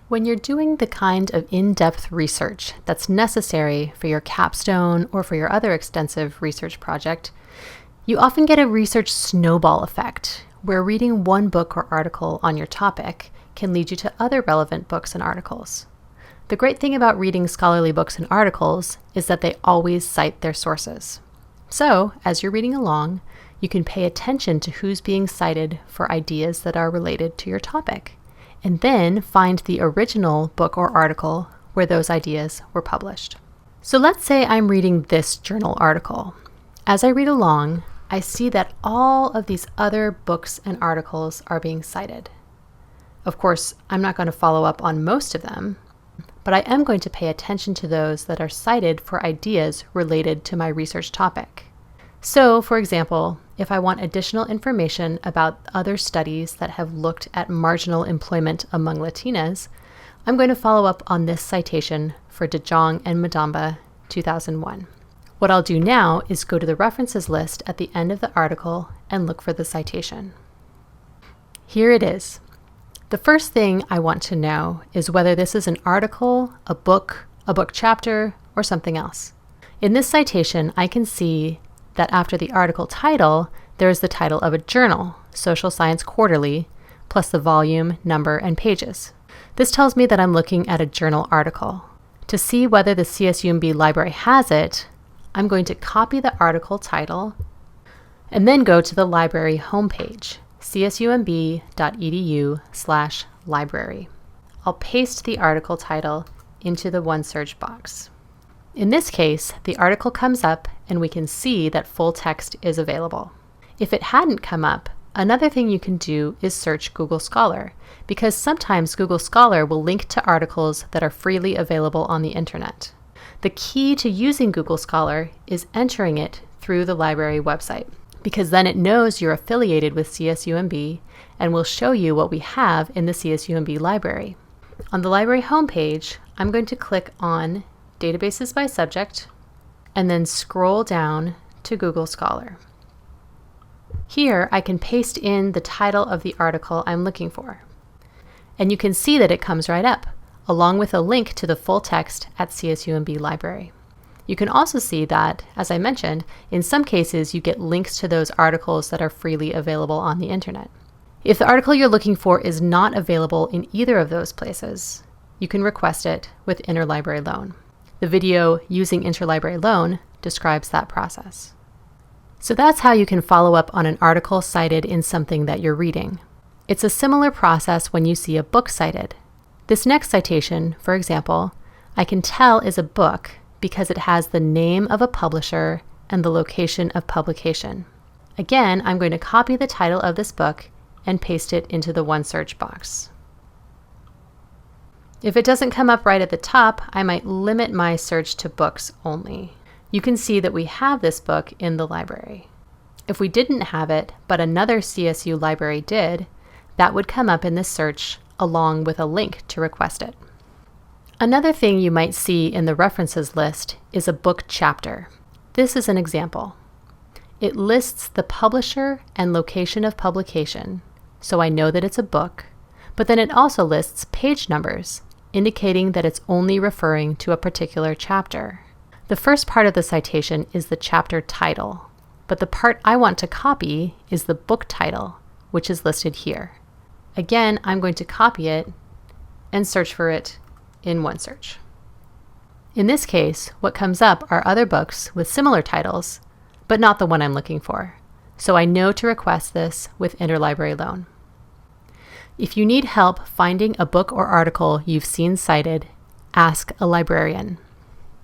When you're doing the kind of in-depth research that's necessary for your capstone or for your other extensive research project, you often get a research snowball effect, where reading one book or article on your topic can lead you to other relevant books and articles. The great thing about reading scholarly books and articles is that they always cite their sources. So, as you're reading along, you can pay attention to who's being cited for ideas that are related to your topic, and then find the original book or article where those ideas were published. So let's say I'm reading this journal article. As I read along, I see that all of these other books and articles are being cited. Of course, I'm not going to follow up on most of them, but I am going to pay attention to those that are cited for ideas related to my research topic. So, for example, if I want additional information about other studies that have looked at marginal employment among Latinas, I'm going to follow up on this citation for De Jong and Madamba, 2001. What I'll do now is go to the references list at the end of the article and look for the citation. Here it is. The first thing I want to know is whether this is an article, a book chapter, or something else. In this citation, I can see that after the article title, there is the title of a journal, Social Science Quarterly, plus the volume, number, and pages. This tells me that I'm looking at a journal article. To see whether the CSUMB library has it, I'm going to copy the article title and then go to the library homepage, csumb.edu/library. I'll paste the article title into the OneSearch box. In this case, the article comes up and we can see that full text is available. If it hadn't come up, another thing you can do is search Google Scholar, because sometimes Google Scholar will link to articles that are freely available on the internet. The key to using Google Scholar is entering it through the library website, because then it knows you're affiliated with CSUMB and will show you what we have in the CSUMB library. On the library homepage, I'm going to click on Databases by Subject, and then scroll down to Google Scholar. Here, I can paste in the title of the article I'm looking for. And you can see that it comes right up, along with a link to the full text at CSUMB Library. You can also see that, as I mentioned, in some cases you get links to those articles that are freely available on the internet. If the article you're looking for is not available in either of those places, you can request it with Interlibrary Loan. The video Using Interlibrary Loan describes that process. So that's how you can follow up on an article cited in something that you're reading. It's a similar process when you see a book cited. This next citation, for example, I can tell is a book because it has the name of a publisher and the location of publication. Again, I'm going to copy the title of this book and paste it into the OneSearch box. If it doesn't come up right at the top, I might limit my search to books only. You can see that we have this book in the library. If we didn't have it, but another CSU library did, that would come up in this search along with a link to request it. Another thing you might see in the references list is a book chapter. This is an example. It lists the publisher and location of publication, so I know that it's a book, but then it also lists page numbers, indicating that it's only referring to a particular chapter. The first part of the citation is the chapter title, but the part I want to copy is the book title, which is listed here. Again, I'm going to copy it and search for it in OneSearch. In this case, what comes up are other books with similar titles, but not the one I'm looking for, so I know to request this with Interlibrary Loan. If you need help finding a book or article you've seen cited, ask a librarian.